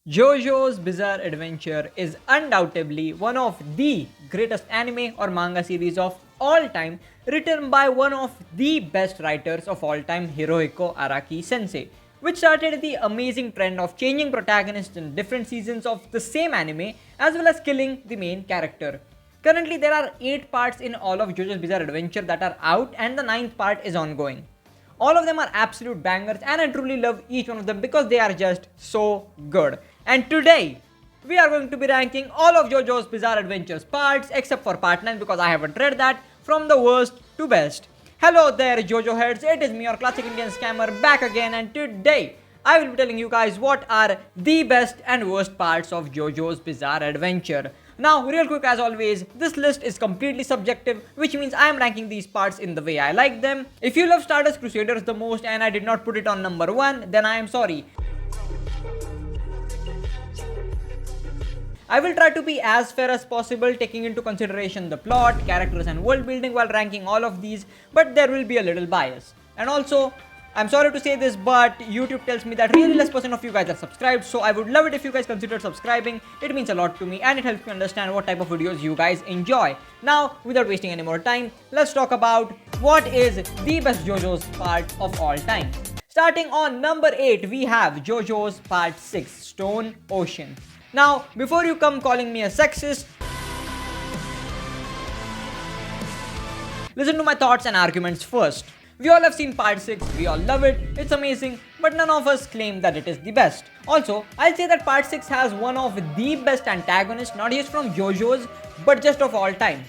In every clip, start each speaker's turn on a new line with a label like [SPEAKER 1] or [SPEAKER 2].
[SPEAKER 1] JoJo's Bizarre Adventure is undoubtedly one of the greatest anime or manga series of all time, written by one of the best writers of all time, Hirohiko Araki sensei, which started the amazing trend of changing protagonists in different seasons of the same anime as well as killing the main character. Currently, there are 8 parts in all of JoJo's Bizarre Adventure that are out, and the 9th part is ongoing. All of them are absolute bangers, and I truly love each one of them because they are just so good. And today, we are going to be ranking all of JoJo's Bizarre Adventures parts except for part 9 because I haven't read that, from the worst to best. Hello there JoJo-heads, it is me, your classic Indian scammer, back again, and today I will be telling you guys what are the best and worst parts of JoJo's Bizarre Adventure. Now, real quick as always, this list is completely subjective, which means I am ranking these parts in the way I like them. If you love Stardust Crusaders the most and I did not put it on number 1, then I am sorry. I will try to be as fair as possible, taking into consideration the plot, characters and world building while ranking all of these, but there will be a little bias. And also, I'm sorry to say this, but YouTube tells me that really less % of you guys are subscribed, so I would love it if you guys consider subscribing. It means a lot to me and it helps me understand what type of videos you guys enjoy. Now, without wasting any more time, let's talk about what is the best JoJo's part of all time. Starting on number 8, we have JoJo's part 6, Stone Ocean. Now, before you come calling me a sexist, listen to my thoughts and arguments first. We all have seen part 6, we all love it, it's amazing, but none of us claim that it is the best. Also, I'll say that part 6 has one of the best antagonists, not just from JoJo's, but just of all time.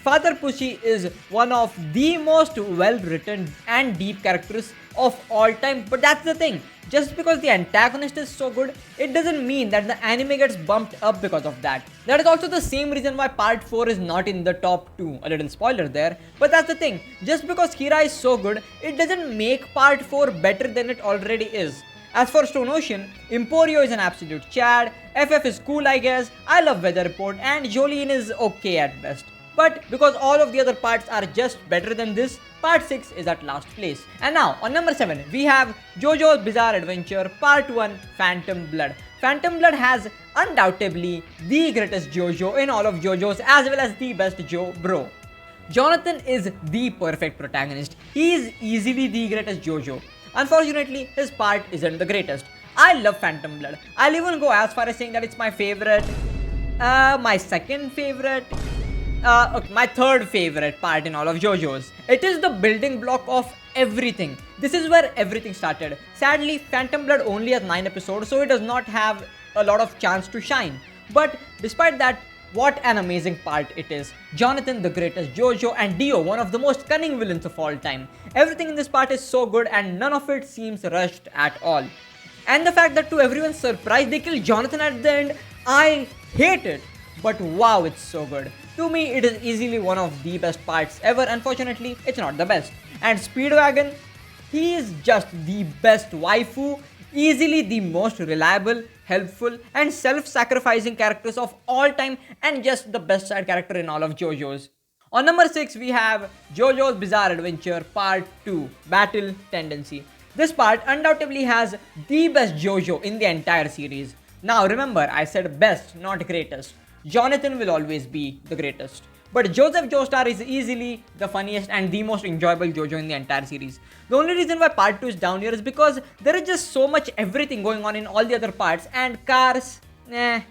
[SPEAKER 1] Father Pushi is one of the most well written and deep characters of all time, but that's the thing. Just because the antagonist is so good, it doesn't mean that the anime gets bumped up because of that. That is also the same reason why part 4 is not in the top 2. A little spoiler there, but that's the thing. Just because Kira is so good, it doesn't make part 4 better than it already is. As for Stone Ocean, Emporio is an absolute chad, FF is cool I guess, I love Weather Report, and JoJolion is okay at best. But because all of the other parts are just better than this, part 6 is at last place. And now, on number 7, we have JoJo's Bizarre Adventure Part 1, Phantom Blood. Phantom Blood has undoubtedly the greatest JoJo in all of JoJo's as well as the best Jo bro. Jonathan is the perfect protagonist. He is easily the greatest JoJo. Unfortunately, his part isn't the greatest. I love Phantom Blood. I'll even go as far as saying that it's my favorite, my second favorite, my third favorite part in all of JoJo's. It is the building block of everything. This is where everything started. Sadly, Phantom Blood only has 9 episodes, so it does not have a lot of chance to shine. But despite that, what an amazing part it is. Jonathan, the greatest JoJo, and Dio, one of the most cunning villains of all time. Everything in this part is so good and none of it seems rushed at all. And the fact that to everyone's surprise, they kill Jonathan at the end, I hate it. But wow, it's so good. To me, it is easily one of the best parts ever. Unfortunately, it's not the best. And Speedwagon, he is just the best waifu, easily the most reliable, helpful, and self-sacrificing characters of all time, and just the best side character in all of JoJo's. On number 6, we have JoJo's Bizarre Adventure Part 2, Battle Tendency. This part undoubtedly has the best JoJo in the entire series. Now remember, I said best, not greatest. Jonathan will always be the greatest. But Joseph Joestar is easily the funniest and the most enjoyable JoJo in the entire series. The only reason why part 2 is down here is because there is just so much everything going on in all the other parts, and Cars, I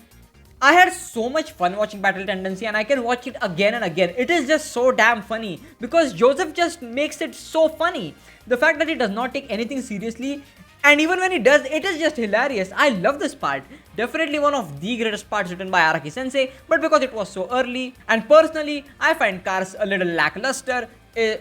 [SPEAKER 1] had so much fun watching Battle Tendency and I can watch it again and again. It is just so damn funny because Joseph just makes it so funny. The fact that he does not take anything seriously, and even when he does, it is just hilarious. I love this part. Definitely one of the greatest parts written by Araki sensei, but because it was so early, and personally, I find Cars a little lackluster,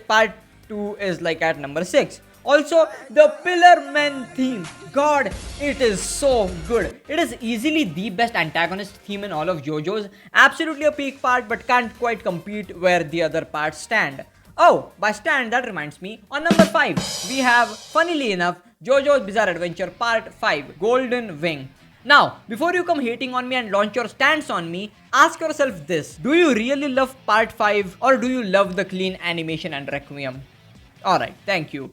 [SPEAKER 1] part 2 is like at number 6. Also, the Pillar Men theme. God, it is so good. It is easily the best antagonist theme in all of JoJo's. Absolutely a peak part, but can't quite compete where the other parts stand. Oh, by stand, that reminds me, on number 5, we have, funnily enough, JoJo's Bizarre Adventure Part 5, Golden Wing. Now, before you come hating on me and launch your stance on me, ask yourself this. Do you really love Part 5 or do you love the clean animation and Requiem? Alright, thank you.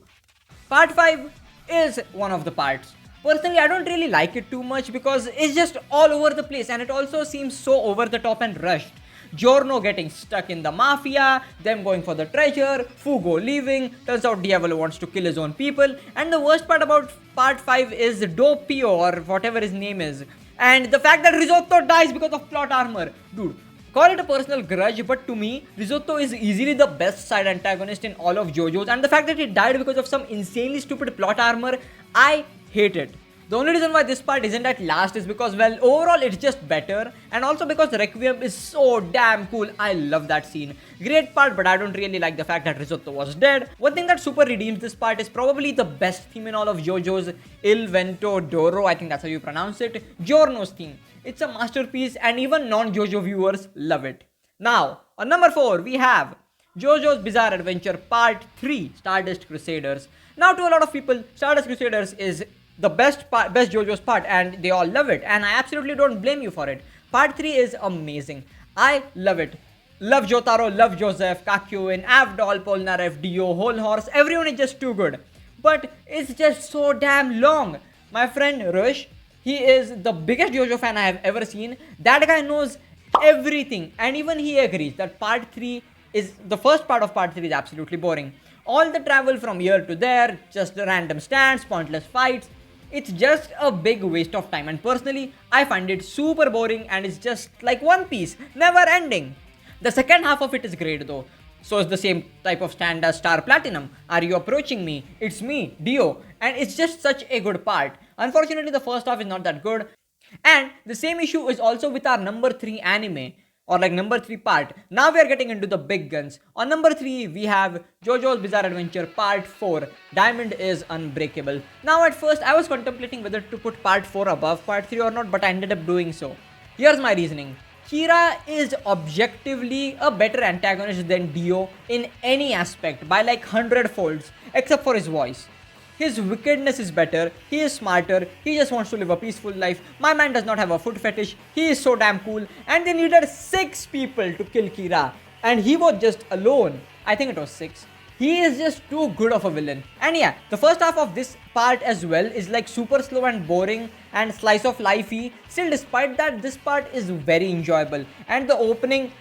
[SPEAKER 1] Part 5 is one of the parts. Personally, I don't really like it too much because it's just all over the place and it also seems so over the top and rushed. Giorno getting stuck in the mafia, them going for the treasure, Fugo leaving, turns out Diavolo wants to kill his own people, and the worst part about part 5 is Doppio or whatever his name is, and the fact that Risotto dies because of plot armor. Dude, call it a personal grudge, but to me, Risotto is easily the best side antagonist in all of JoJo's, and the fact that he died because of some insanely stupid plot armor, I hate it. The only reason why this part isn't at last is because, well, overall it's just better, and also because Requiem is so damn cool. I love that scene. Great part, but I don't really like the fact that Risotto was dead. One thing that super redeems this part is probably the best theme in all of JoJo's, Il Vento d'Oro, I think that's how you pronounce it, Giorno's theme. It's a masterpiece and even non-JoJo viewers love it. Now, on number 4, we have JoJo's Bizarre Adventure Part 3, Stardust Crusaders. Now, to a lot of people, Stardust Crusaders is the best JoJo's part and they all love it, and I absolutely don't blame you for it. Part 3 is amazing. I love it. Love Jotaro, love Joseph, Kakyuin, Avdol, Polnareff, Dio, Whole Horse, everyone is just too good. But it's just so damn long. My friend Rush, he is the biggest JoJo fan I have ever seen. That guy knows everything, and even he agrees that part 3 is, the first part of part 3 is absolutely boring. All the travel from here to there, just random stands, pointless fights. It's just a big waste of time, and personally, I find it super boring and it's just like One Piece, never ending. The second half of it is great though. So is the same type of stand as Star Platinum. Are you approaching me? It's me, Dio. And it's just such a good part. Unfortunately, the first half is not that good. And the same issue is also with our number 3 anime, or like number 3 part. Now we are getting into the big guns. On number 3, we have JoJo's Bizarre Adventure Part 4, Diamond is Unbreakable. Now at first, I was contemplating whether to put Part 4 above Part 3 or not, but I ended up doing so. Here's my reasoning. Kira is objectively a better antagonist than Dio in any aspect by like 100 folds, except for his voice. His wickedness is better, he is smarter, he just wants to live a peaceful life. My man does not have a foot fetish, he is so damn cool, and they needed 6 people to kill Kira, and he was just alone. I think it was 6. He is just too good of a villain. And yeah, the first half of this part as well is like super slow and boring and slice of lifey. Still, despite that, this part is very enjoyable. And the opening,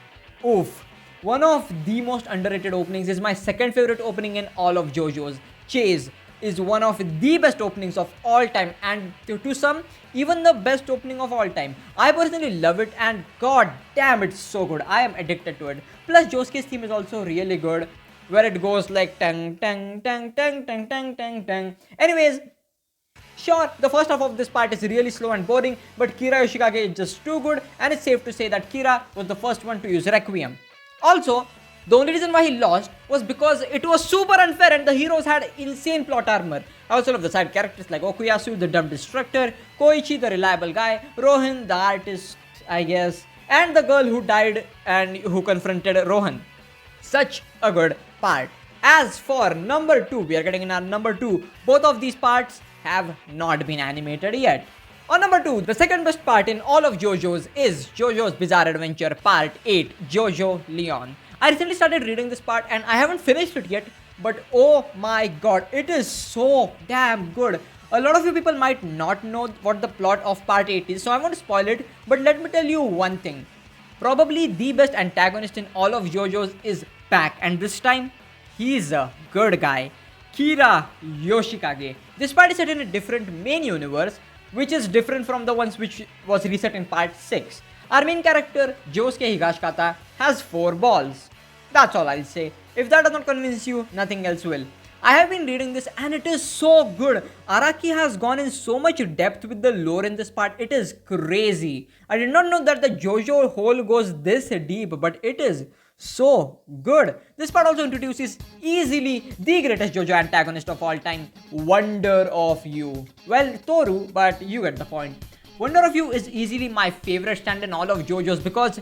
[SPEAKER 1] oof. One of the most underrated openings is my second favorite opening in all of JoJo's. Chase is one of the best openings of all time, and to some, even the best opening of all time. I personally love it, and god damn, it's so good. I am addicted to it. Plus, Josuke's theme is also really good, where it goes like tang tang tang tang tang tang tang tang. Anyways, sure, the first half of this part is really slow and boring, but Kira Yoshikage is just too good, and it's safe to say that Kira was the first one to use Requiem. Also, the only reason why he lost was because it was super unfair and the heroes had insane plot armor. I also love the side characters like Okuyasu, the dumb destructor, Koichi, the reliable guy, Rohan, the artist, I guess, and the girl who died and who confronted Rohan. Such a good part. As for number 2, we are getting in our number 2. Both of these parts have not been animated yet. On number 2, the second best part in all of JoJo's is JoJo's Bizarre Adventure Part 8, JoJo-Leon. I recently started reading this part and I haven't finished it yet, but oh my god, it is so damn good. A lot of you people might not know what the plot of part 8 is, so I won't spoil it, but let me tell you one thing. Probably the best antagonist in all of JoJo's is back, and this time, he's a good guy. Kira Yoshikage. This part is set in a different main universe, which is different from the ones which was reset in part 6. Our main character, Josuke Higashikata, has 4 balls. That's all I'll say. If that does not convince you, nothing else will. I have been reading this and it is so good. Araki has gone in so much depth with the lore in this part. It is crazy. I did not know that the JoJo hole goes this deep, but it is so good. This part also introduces easily the greatest JoJo antagonist of all time, Wonder of You. Well, Toru, but you get the point. Wonder of You is easily my favorite stand in all of JoJo's because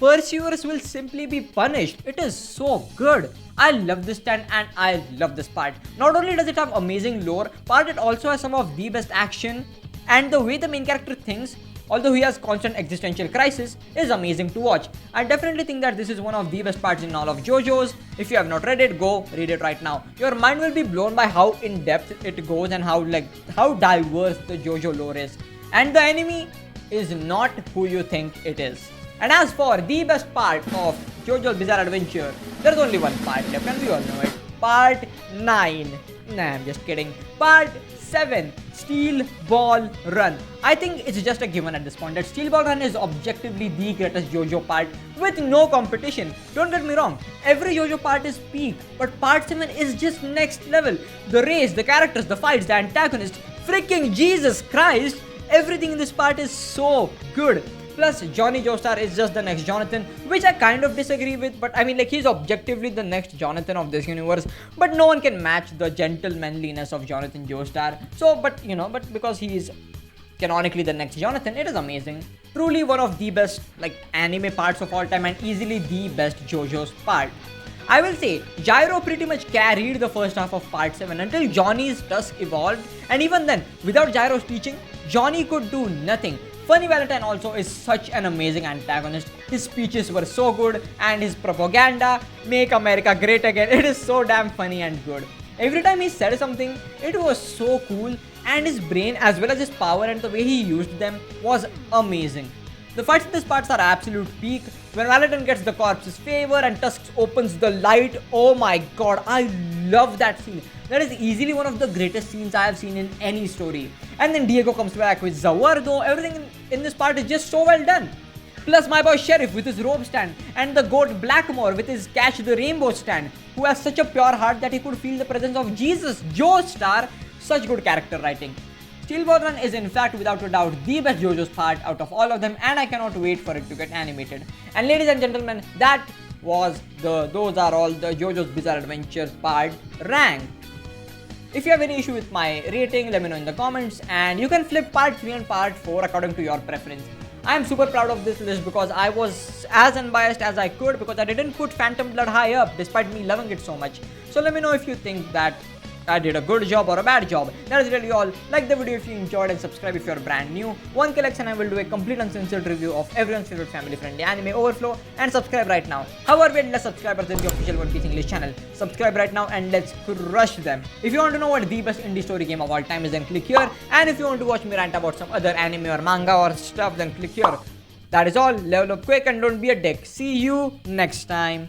[SPEAKER 1] pursuers will simply be punished. It is so good. I love this stand and I love this part. Not only does it have amazing lore, but it also has some of the best action and the way the main character thinks, although he has constant existential crisis, is amazing to watch. I definitely think that this is one of the best parts in all of JoJo's. If you have not read it, go read it right now. Your mind will be blown by how in depth it goes and how diverse the JoJo lore is. And the enemy is not who you think it is. And as for the best part of JoJo's Bizarre Adventure, there's only one part left and we all know it. Part 9. Nah, I'm just kidding. Part 7. Steel Ball Run. I think it's just a given at this point that Steel Ball Run is objectively the greatest JoJo part with no competition. Don't get me wrong, every JoJo part is peak, but part 7 is just next level. The race, the characters, the fights, the antagonist, freaking Jesus Christ, everything in this part is so good. Plus, Johnny Joestar is just the next Jonathan, which I kind of disagree with, but I mean, like, he's objectively the next Jonathan of this universe, but no one can match the gentlemanliness of Jonathan Joestar. So, but because he is canonically the next Jonathan, it is amazing. Truly one of the best, like, anime parts of all time and easily the best JoJo's part. I will say, Gyro pretty much carried the first half of part 7 until Johnny's tusk evolved, and even then, without Gyro's teaching, Johnny could do nothing. Funny Valentine also is such an amazing antagonist. His speeches were so good and his propaganda, make America great again, it is so damn funny and good. Every time he said something, it was so cool, and his brain as well as his power and the way he used them was amazing. The fights in this part are absolute peak. When Valentine gets the corpse's favor and Tusk opens the light, oh my god, I love that scene. That is easily one of the greatest scenes I have seen in any story. And then Diego comes back with Zawardo. Everything in this part is just so well done. Plus my boy Sheriff with his robe stand, and the goat Blackmore with his Catch the Rainbow stand, who has such a pure heart that he could feel the presence of Jesus Joestar. Such good character writing. Steel Ball Run is in fact without a doubt the best JoJo's part out of all of them, and I cannot wait for it to get animated. And ladies and gentlemen, those are all the JoJo's Bizarre Adventures part ranked. If you have any issue with my rating, let me know in the comments, and you can flip part 3 and part 4 according to your preference. I am super proud of this list because I was as unbiased as I could, because I didn't put Phantom Blood high up despite me loving it so much. So let me know if you think that I did a good job or a bad job. That is really all. Like the video if you enjoyed and subscribe if you are brand new. 1K likes and I will do a complete uncensored review of everyone's favorite family friendly anime Overflow, and subscribe right now. However, we had less subscribers than the official One Piece English channel. Subscribe right now and let's crush them. If you want to know what the best indie story game of all time is, then click here. And if you want to watch me rant about some other anime or manga or stuff, then click here. That is all. Level up quick and don't be a dick. See you next time.